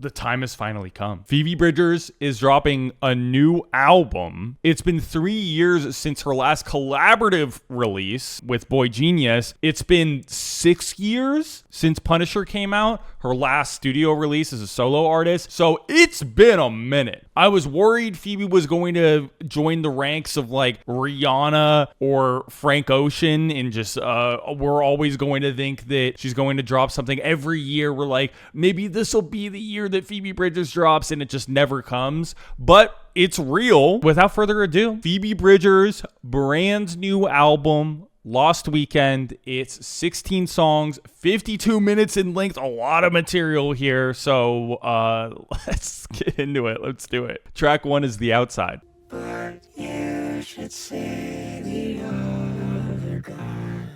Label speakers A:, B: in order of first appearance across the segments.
A: The time has finally come. Phoebe Bridgers is dropping a new album. It's been 3 years since her last collaborative release with Boy Genius. It's been 6 years since Punisher came out, her last studio release as a solo artist. So it's been a minute. I was worried Phoebe was going to join the ranks of like Rihanna or Frank Ocean and just we're always going to think that she's going to drop something every year. We're like, maybe this will be the year that Phoebe Bridgers drops, and it just never comes. But it's real. Without further ado, Phoebe Bridgers' brand new album, Lost Weekend. It's 16 songs, 52 minutes in length, a lot of material here. So let's get into it. Let's do it. Track 1 is The Outside.
B: But you should say the other guy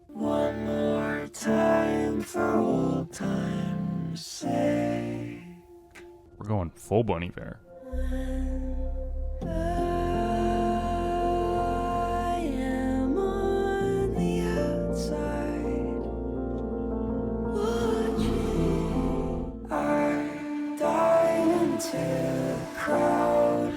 B: one more time for old time's sake.
A: We're going full Bon Iver.
B: I am on the outside, watching. I dive into the crowd.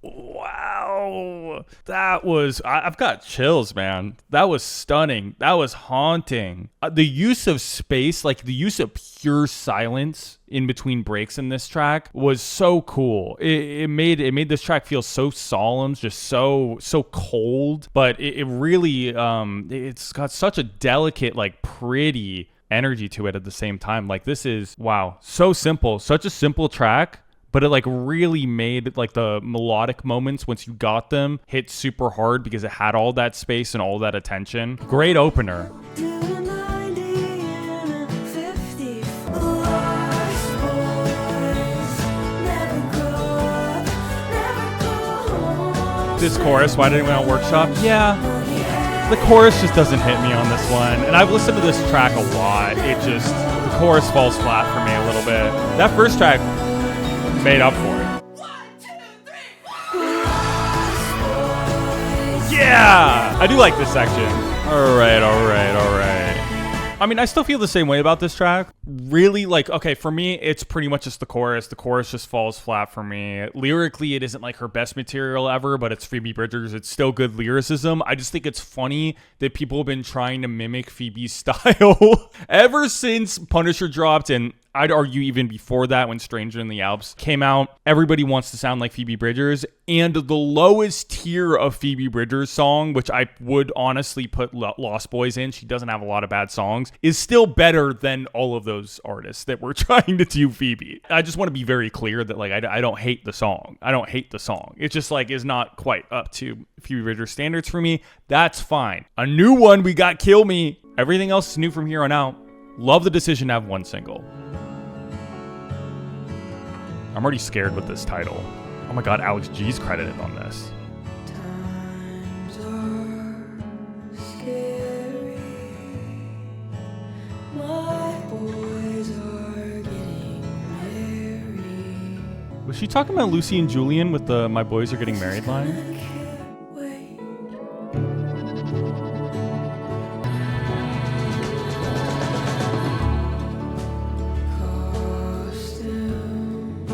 A: Wow. That was, I've got chills, man. That was stunning. That was haunting. The use of space, like the use of pure silence in between breaks in this track was so cool. It made this track feel so solemn, just so cold, but it really, it's got such a delicate, like pretty energy to it at the same time. Like this is, wow, so simple, such a simple track, but it like really made like the melodic moments once you got them hit super hard because it had all that space and all that attention. Great opener. This chorus, why didn't we on workshop? Yeah, the chorus just doesn't hit me on this one. And I've listened to this track a lot. The chorus falls flat for me a little bit. That first track made up for it.
B: 1, 2, 3, 4.
A: Yeah! I do like this section. All right. I mean, I still feel the same way about this track. Really, like, okay, for me, it's pretty much just the chorus. The chorus just falls flat for me. Lyrically, it isn't like her best material ever, but it's Phoebe Bridgers. It's still good lyricism. I just think it's funny that people have been trying to mimic Phoebe's style ever since Punisher dropped, and I'd argue even before that when Stranger in the Alps came out. Everybody wants to sound like Phoebe Bridgers, and the lowest tier of Phoebe Bridgers song, which I would honestly put Lost Boys in, she doesn't have a lot of bad songs, is still better than all of those artists that were trying to do Phoebe. I just want to be very clear that like I don't hate the song. I don't hate the song. It just like is not quite up to Phoebe Bridgers standards for me. That's fine. A new one, we got Kill Me. Everything else is new from here on out. Love the decision to have one single. I'm already scared with this title. Oh my god, Alex G's credited on this.
B: Times are scary. My boys are getting married.
A: Was she talking about Lucy and Julian with the "My boys are getting married" line?
B: I can't wait. Costume,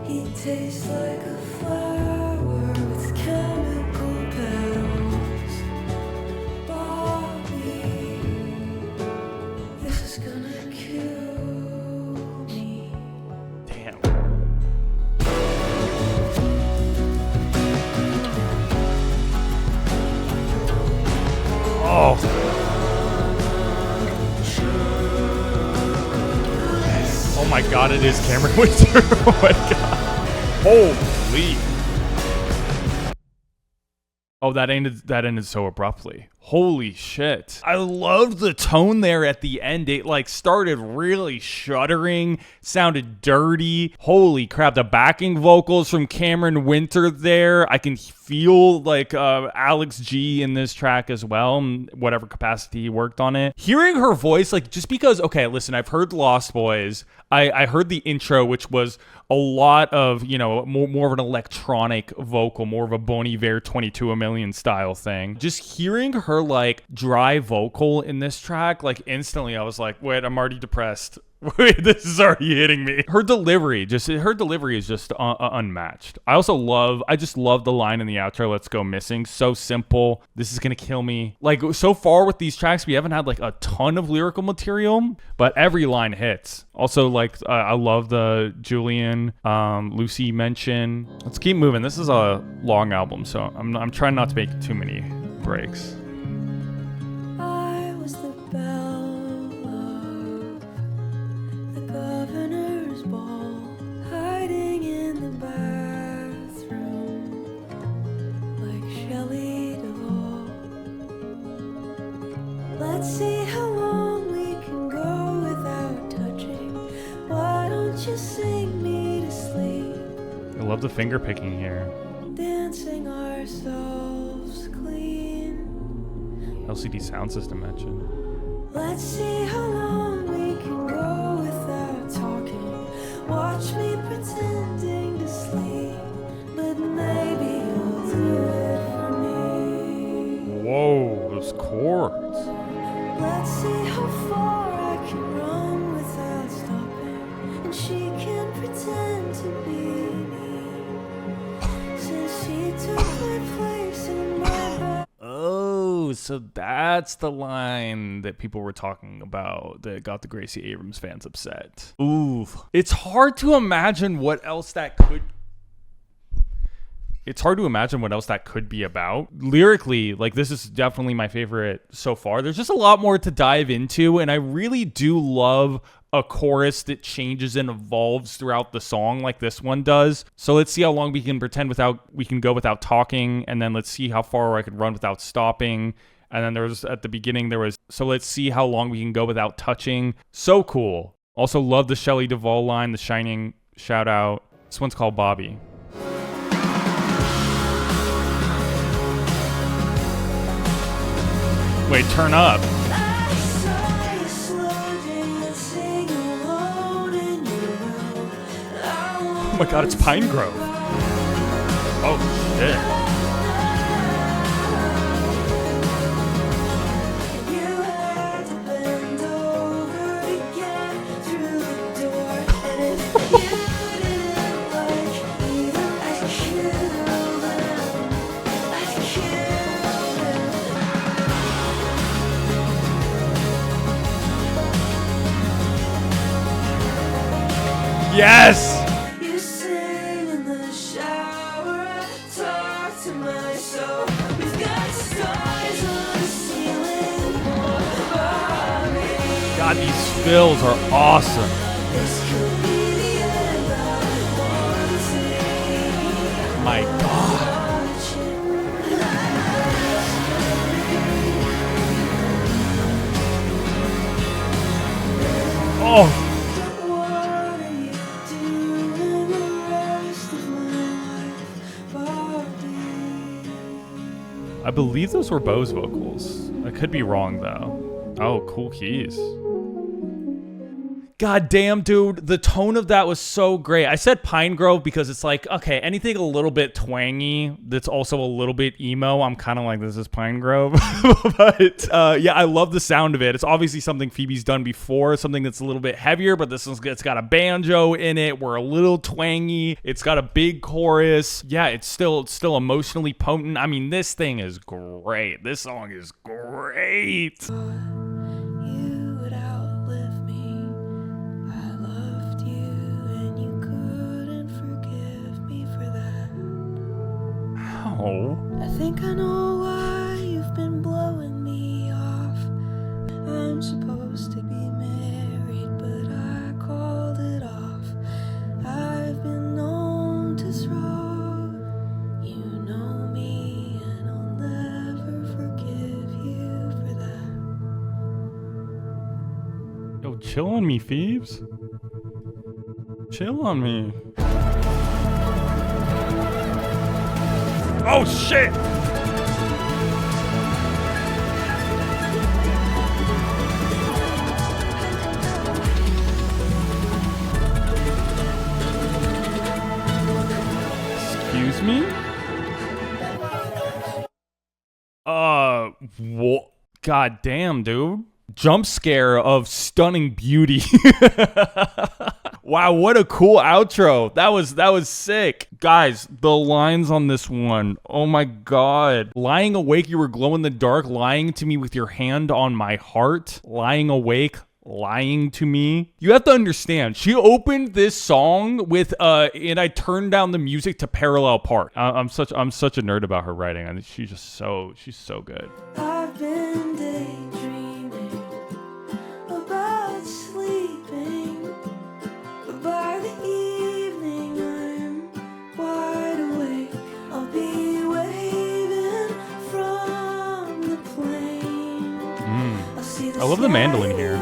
B: he tastes like a flower with chemical petals. Bobby, this is gonna kill me.
A: Damn. Oh. Oh my god, it is Cameron Winter. Oh my god. Holy. Oh, that ended so abruptly. Holy shit. I loved the tone there at the end. It like started really shuddering, sounded dirty. Holy crap, the backing vocals from Cameron Winter there. I can feel like Alex G in this track as well, in whatever capacity he worked on it. Hearing her voice, like just because, okay, listen, I've heard Lost Boys. I heard the intro, which was a lot of, you know, more of an electronic vocal, more of a Bon Iver 22 a million style thing. Just hearing her like dry vocal in this track, like instantly I was like, wait, I'm already depressed. Wait, this is already hitting me. Her delivery is just unmatched. I just love the line in the outro, "Let's go missing." So simple. This is gonna kill me. Like so far with these tracks, we haven't had like a ton of lyrical material, but every line hits. Also, like I love the Julian, Lucy mention. Let's keep moving. This is a long album, so I'm trying not to make too many breaks.
B: I was the belle of the governor's ball, hiding in the bathroom like Shelley Duvall. Let's see how long we can go without touching. Why don't you sing me to sleep?
A: I love the finger picking here.
B: Dancing ourselves clean.
A: LCD sound system mentioned.
B: Let's see how long we can go without talking. Watch me pretending to sleep, but maybe you'll do it for me.
A: Whoa, those chords.
B: Let's see how far I can run without stopping, and she can pretend to be me, since she took my place in my bed.
A: Oh, so that's the line that people were talking about that got the Gracie Abrams fans upset. Ooh, it's hard to imagine what else that could. It's hard to imagine what else that could be about. Lyrically, like this is definitely my favorite so far. There's just a lot more to dive into, and I really do love a chorus that changes and evolves throughout the song like this one does. So let's see how long we can go without talking, and then let's see how far I can run without stopping. And then at the beginning so let's see how long we can go without touching. So cool. Also love the Shelley Duvall line, the Shining shout out. This one's called Bobby. Wait, turn up. Oh my god, it's Pine Grove. Oh shit. Yes!
B: You sing in the shower, talk to my soul. We've got stars on the ceiling for Bobby.
A: God, these fills are awesome.
B: This could be the end I want to see.
A: My god. Oh. I believe those were Bo's vocals. I could be wrong though. Oh, cool keys. God damn, dude, the tone of that was so great. I said Pine Grove because it's like, okay, anything a little bit twangy that's also a little bit emo, I'm kind of like, this is Pine Grove. But yeah, I love the sound of it. It's obviously something Phoebe's done before, something that's a little bit heavier, but it's got a banjo in it. We're a little twangy. It's got a big chorus. Yeah, it's still emotionally potent. I mean, this thing is great. This song is great.
B: You would outlive me. I loved you and you couldn't forgive me for that.
A: Oh.
B: I think I know why you've been blowing me off. I'm supposed to be married, but I called it off. I've been known to throw. You know me and I'll never forgive you.
A: Chill on me, Phoebes. Chill on me. Oh shit! Excuse me? What? God damn, dude. Jump scare of stunning beauty. Wow, what a cool outro. That was sick. Guys, the lines on this one. Oh my god. Lying awake, you were glow in the dark, lying to me with your hand on my heart. Lying awake, lying to me. You have to understand, she opened this song with and I turned down the music to Parallel Park. I'm such a nerd about her writing. I think she's so good.
B: I've been daydreaming about sleeping, but by the evening I'm wide awake. I'll be waving from the plane. I'll see the
A: I love the mandolin here.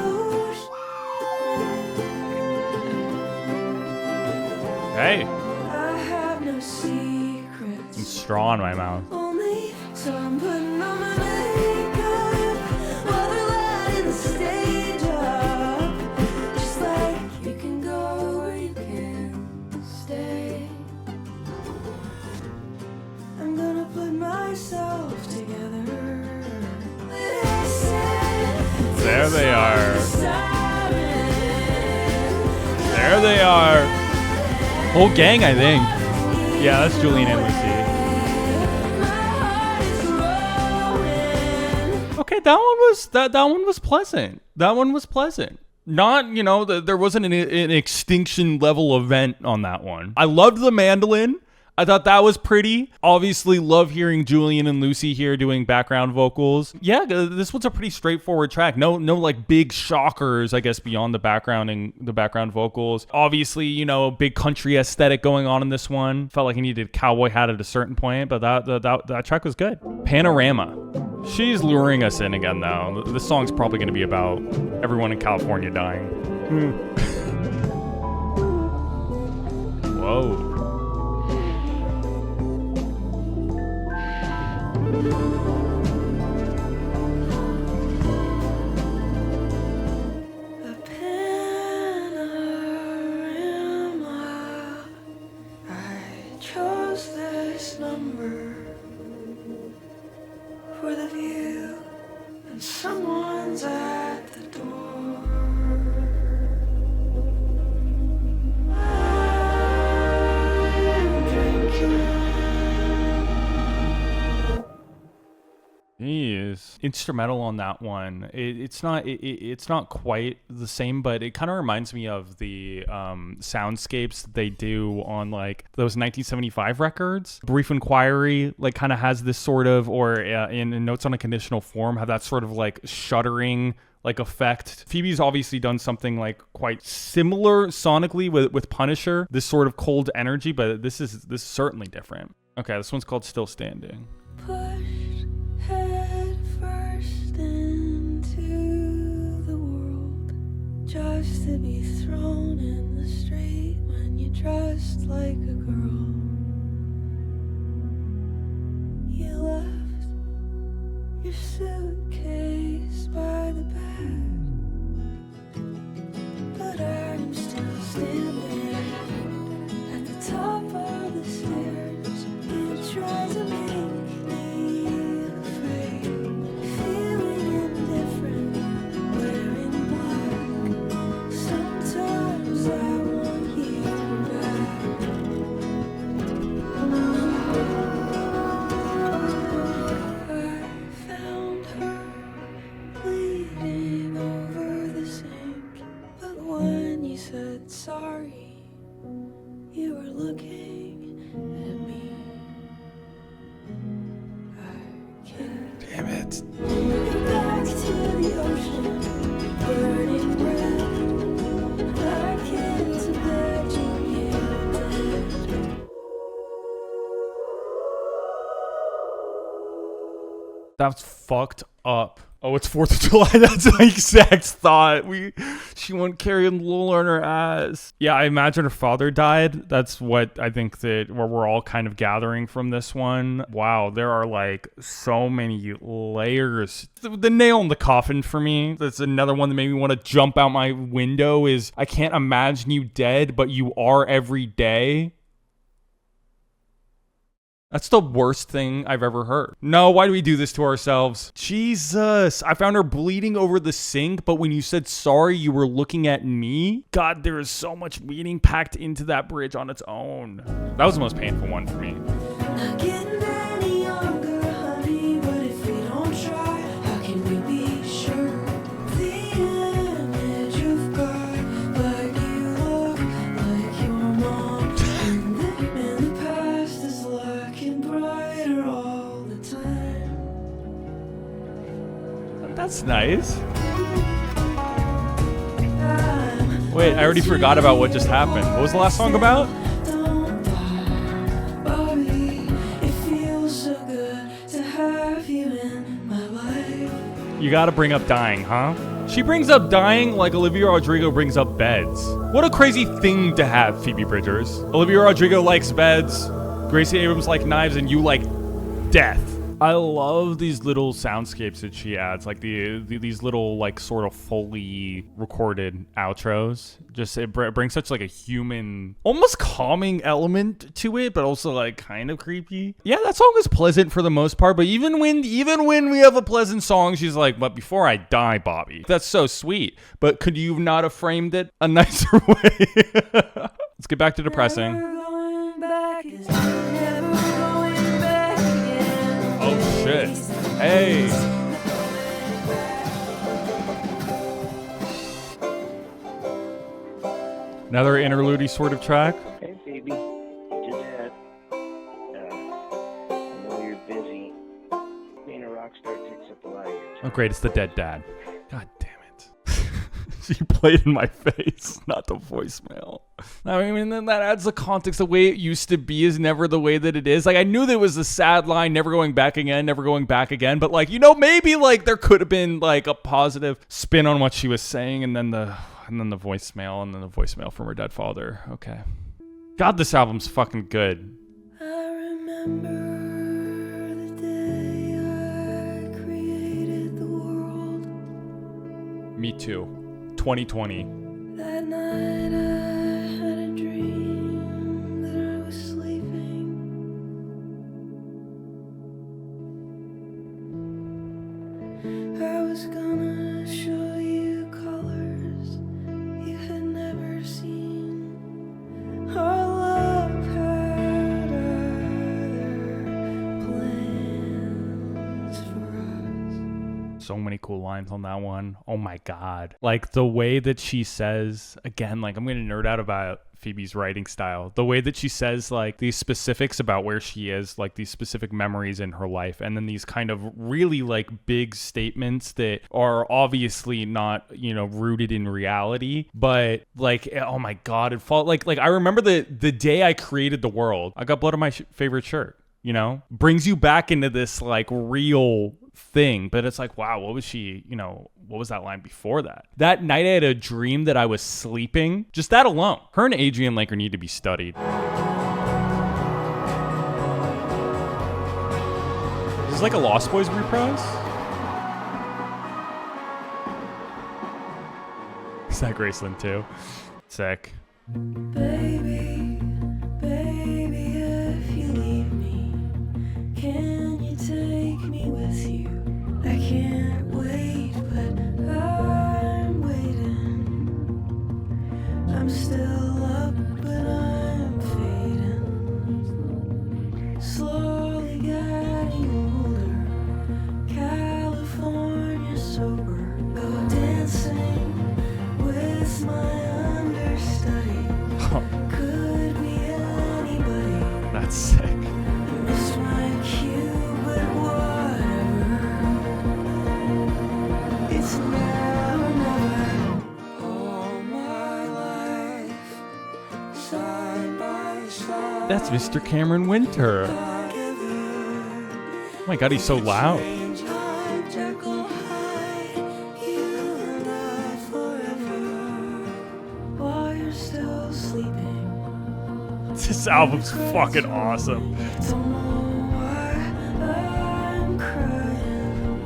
A: Hey,
B: I have no secrets.
A: some straw in my mouth.
B: Only so I'm putting on my makeup while they're lighting the stage up. Just like you can go or you can stay. I'm gonna put myself together.
A: There they are. There they are. Whole gang, I think. Yeah, that's Julian and Lucy. Okay, that one was pleasant. That one was pleasant. Not, there wasn't an extinction level event on that one. I loved the mandolin. I thought that was pretty. Obviously, love hearing Julian and Lucy here doing background vocals. Yeah, this one's a pretty straightforward track. No like big shockers, I guess, beyond the background vocals. Obviously, big country aesthetic going on in this one. Felt like he needed a cowboy hat at a certain point, but that track was good. Panorama. She's luring us in again, though. This song's probably going to be about everyone in California dying. Whoa.
B: A panorama. I chose this number for the view, and someone's at the door. I'm drinking.
A: He is instrumental on that one. It's not quite the same, but it kind of reminds me of the soundscapes that they do on like those 1975 records. Brief Inquiry like kind of has this sort of, or in Notes on a Conditional Form, have that sort of like shuddering like effect. Phoebe's obviously done something like quite similar sonically with Punisher, this sort of cold energy, but this is certainly different. Okay, this one's called Still Standing.
B: Pushed head first into the world, just to be thrown in the street when you're dressed like a girl. You left your suitcase by the bed, but I'm still standing at the top of the stairs. You try to make me afraid, feeling indifferent, wearing black. Sometimes I want you back. I found her bleeding over the sink, but when you said sorry, you were looking at me. I can't
A: Damn it.
B: go back to the ocean, burning red. I can't imagine you dead.
A: That's fucked up. Oh, it's 4th of July. That's my exact thought. She won't carry a little on her ass. Yeah, I imagine her father died. That's what I think that where we're all kind of gathering from this one. Wow, there are like so many layers. The nail in the coffin for me. That's another one that made me want to jump out my window is I can't imagine you dead, but you are every day. That's the worst thing I've ever heard. No, why do we do this to ourselves? Jesus. I found her bleeding over the sink, but when you said sorry, you were looking at me? God, there is so much meaning packed into that bridge on its own. That was the most painful one for me.
B: Not getting any younger, honey, but if we don't try, how can we be sure? The image you've got, like you look like your mom, and the past is looking brighter all the time.
A: That's nice. Wait, I already forgot about what just happened. What was the last song about?
B: Don't lie, Bobby. It feels so good to have you in my life.
A: You gotta bring up dying, huh? She brings up dying like Olivia Rodrigo brings up beds. What a crazy thing to have, Phoebe Bridgers. Olivia Rodrigo likes beds, Gracie Abrams like knives, and you like death. I love these little soundscapes that she adds, like these little like sort of Foley recorded outros. Just it brings such like a human, almost calming element to it, but also like kind of creepy. Yeah, that song is pleasant for the most part, but even when we have a pleasant song, she's like, "But before I die, Bobby." That's so sweet. But could you not have framed it a nicer way? Let's get back to depressing.
B: Never going back is never going back again.
A: Oh shit. Hey. Another interlude sort of track.
C: Hey, Phoebe. To Dad. I know you're busy. Being a rock star takes up a lot of your time.
A: Oh great, it's the dead dad. God damn it. She played in my face, not the voicemail. I mean, then that adds the context. The way it used to be is never the way that it is. Like, I knew there was a sad line, never going back again, never going back again. But like, maybe like there could have been like a positive spin on what she was saying, and then the voicemail, and then the voicemail from her dead father. Okay. God, this album's fucking good.
B: I remember the day I created the world.
A: Me too. 2020.
B: That night I had a dream that I was sleeping. I was gonna show you colors you had never seen. Our love had other plans for us.
A: So many cool lines on that one. Oh my god. Like the way that she says, again, like I'm gonna nerd out about Phoebe's writing style. The way that she says like these specifics about where she is, like these specific memories in her life, and then these kind of really like big statements that are obviously not, rooted in reality, but like, oh my god, it felt like I remember the day I created the world, I got blood on my favorite shirt. Brings you back into this like real thing. But it's like, wow, what was she, what was that line before that? That night I had a dream that I was sleeping. Just that alone. Her and Adrian Laker need to be studied. Is this like a Lost Boys reprise? Is that Graceland too? Sick.
B: Baby, if you leave me, can you take me with you? I can't wait, but I'm waiting. I'm still up, but I'm fading. Slowly getting older. California sober. Go dancing with my understudy. Could be anybody.
A: That's sick.
B: I missed my cue, but whatever. It's now or never. All my life, side by side.
A: That's Mr. Cameron Winter. Oh my god, he's so loud.
B: Jekyll Hyde.
A: This album's fucking awesome.
B: Don't know why I'm crying.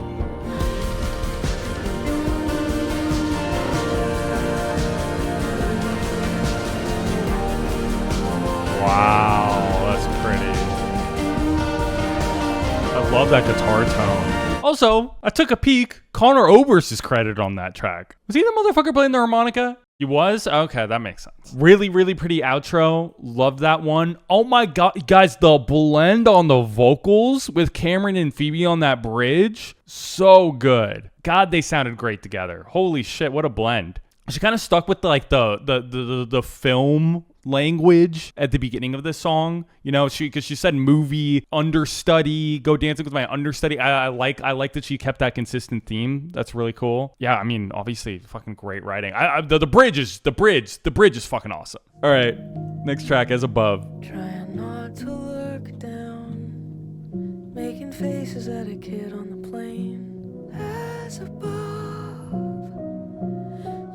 A: Wow, that's pretty. I love that guitar tone. Also, I took a peek. Connor Oberst is credited on that track. Was he the motherfucker playing the harmonica? He was? Okay, that makes sense. Really, really pretty outro. Love that one. Oh my god, guys, the blend on the vocals with Cameron and Phoebe on that bridge, so good. God, they sounded great together. Holy shit, what a blend. She kind of stuck with the film language at the beginning of this song, you know, because she said movie, understudy, go dancing with my understudy. I like that she kept that consistent theme. That's really cool. Yeah, I mean, obviously, fucking great writing. The bridge is fucking awesome. All right, next track, As Above.
B: Trying not to look down, making faces at a kid on the plane. As above,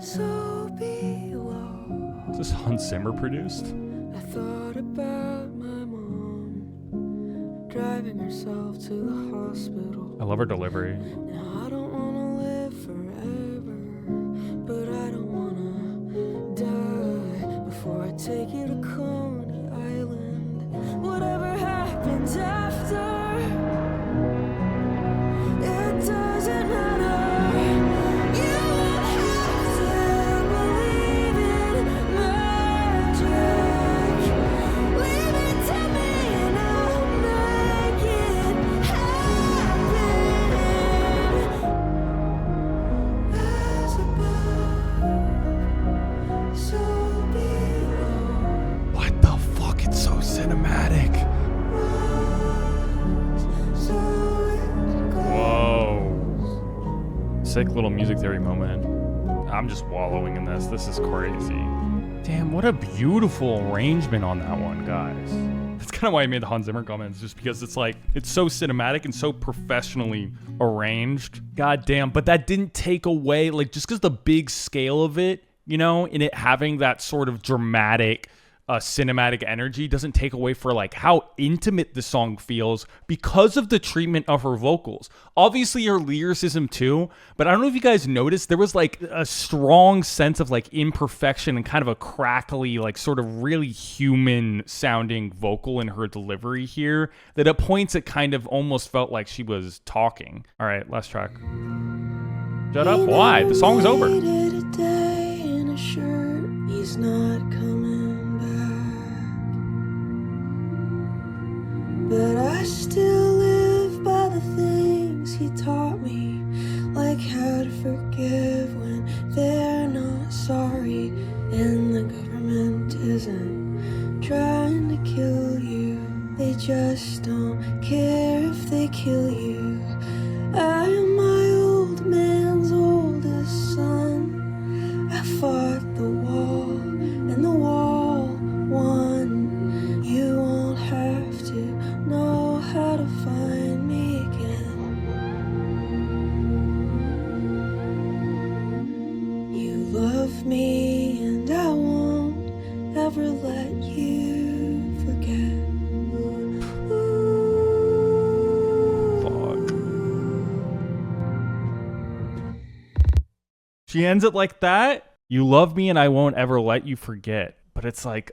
B: so below.
A: Is this Hans Zimmer produced?
B: I thought about my mom driving herself to the hospital.
A: I love her delivery.
B: Now I don't wanna live forever, but I don't wanna die before I take you to Coney Island. Whatever happens after, it doesn't matter. You won't have to believe in magic. Leave it to me and I'll make it happen. As above, so below.
A: What the fuck? It's so cinematic. Whoa. Sick little music theory moment. I'm just wallowing in this. This is crazy. Damn, what a beautiful arrangement on that one, guys. That's kind of why I made the Hans Zimmer comments, just because it's like, it's so cinematic and so professionally arranged. God damn, but that didn't take away, like, just because the big scale of it, you know, in it having that sort of dramatic, cinematic energy doesn't take away for like how intimate the song feels because of the treatment of her vocals. Obviously her lyricism too, but I don't know if you guys noticed, there was like a strong sense of like imperfection and kind of a crackly, like sort of really human sounding vocal in her delivery here, that at points it kind of almost felt like she was talking. All right, last track. Shut up. Why? The song's over.
B: A day in a shirt. He's not coming back, but I still live by the things he taught me, like how to forgive when they're not sorry, and the government isn't trying to kill you. They just don't care if they kill you. I am my old man's oldest son. I fought the wall, and the wall won. You won't have to know how to find me again. You love me, and I won't ever let you forget.
A: She ends it like that. You love me and I won't ever let you forget. But it's like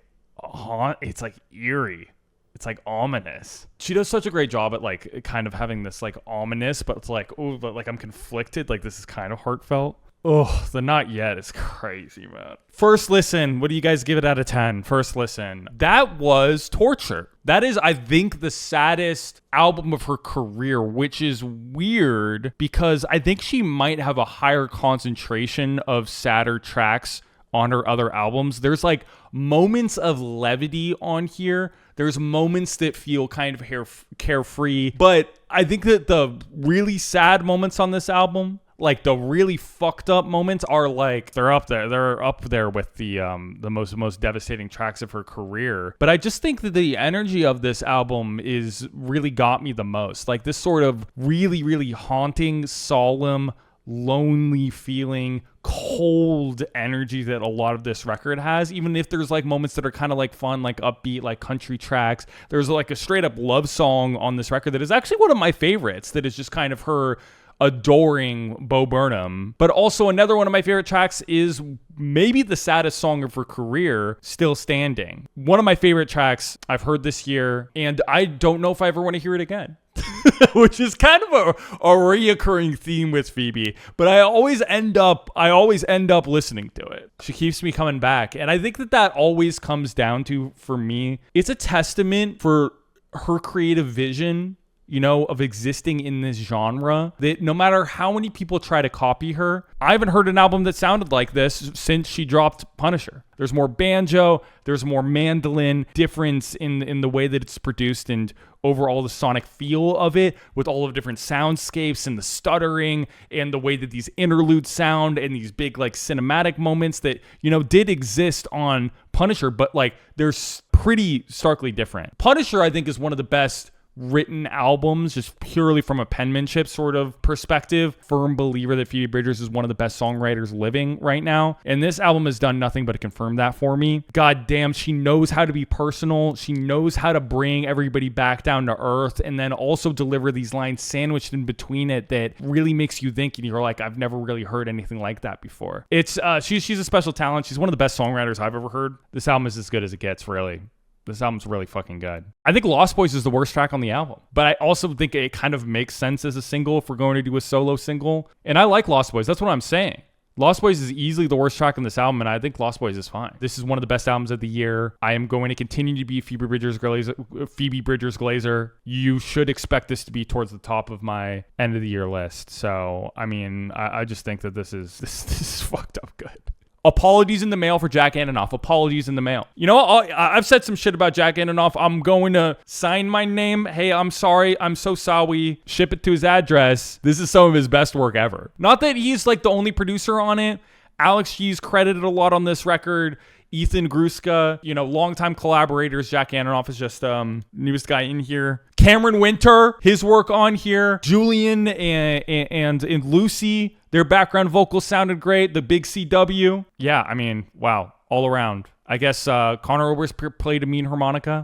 A: eerie. It's like ominous. She does such a great job at like kind of having this like ominous, but it's like, oh, but like I'm conflicted. Like this is kind of heartfelt. Oh, the Not Yet is crazy, man. First listen, what do you guys give it out of 10? First listen. That was torture. That is, I think, the saddest album of her career, which is weird because I think she might have a higher concentration of sadder tracks on her other albums. There's like moments of levity on here. There's moments that feel kind of carefree, but I think that the really sad moments on this album, like the really fucked up moments, are like they're up there. They're up there with the most devastating tracks of her career. But I just think that the energy of this album is really got me the most. Like this sort of really, really haunting, solemn, lonely feeling, cold energy that a lot of this record has, even if there's like moments that are kind of like fun, like upbeat, like country tracks. There's like a straight up love song on this record that is actually one of my favorites, that is just kind of her adoring Bo Burnham. But also another one of my favorite tracks is maybe the saddest song of her career, Still Standing. One of my favorite tracks I've heard this year, and I don't know if I ever want to hear it again. Which is kind of a reoccurring theme with Phoebe, but I always end up listening to it. She keeps me coming back, and I think that always comes down to, for me, it's a testament for her creative vision, you know, of existing in this genre, that no matter how many people try to copy her, I haven't heard an album that sounded like this since she dropped Punisher. There's more banjo, there's more mandolin difference in the way that it's produced and overall the sonic feel of it, with all of different soundscapes and the stuttering and the way that these interludes sound and these big like cinematic moments that, you know, did exist on Punisher, but like they're pretty starkly different. Punisher, I think, is one of the best written albums, just purely from a penmanship sort of perspective. Firm believer that Phoebe Bridgers is one of the best songwriters living right now, and this album has done nothing but to confirm that for me. God damn, she knows how to be personal. She knows how to bring everybody back down to earth, and then also deliver these lines sandwiched in between it that really makes you think, and you're like, I've never really heard anything like that before. It's she's a special talent. She's one of the best songwriters I've ever heard. This album is as good as it gets, really. This album's really fucking good. I think Lost Boys is the worst track on the album, but I also think it kind of makes sense as a single if we're going to do a solo single. And I like Lost Boys. That's what I'm saying. Lost Boys is easily the worst track on this album, and I think Lost Boys is fine. This is one of the best albums of the year. I am going to continue to be Phoebe Bridgers Glazer. You should expect this to be towards the top of my end of the year list. So, I mean, I just think that this is fucked up good. Apologies in the mail for Jack Antonoff. Apologies in the mail. You know, I've said some shit about Jack Antonoff. I'm going to sign my name. Hey, I'm sorry. I'm so sorry. Ship it to his address. This is some of his best work ever. Not that he's like the only producer on it. Alex G's credited a lot on this record. Ethan Gruska, you know, longtime collaborators. Jack Antonoff is just newest guy in here. Cameron Winter, his work on here. Julian and Lucy, their background vocals sounded great. The big CW. Yeah, I mean, wow, all around. I guess Connor Oberst played a mean harmonica.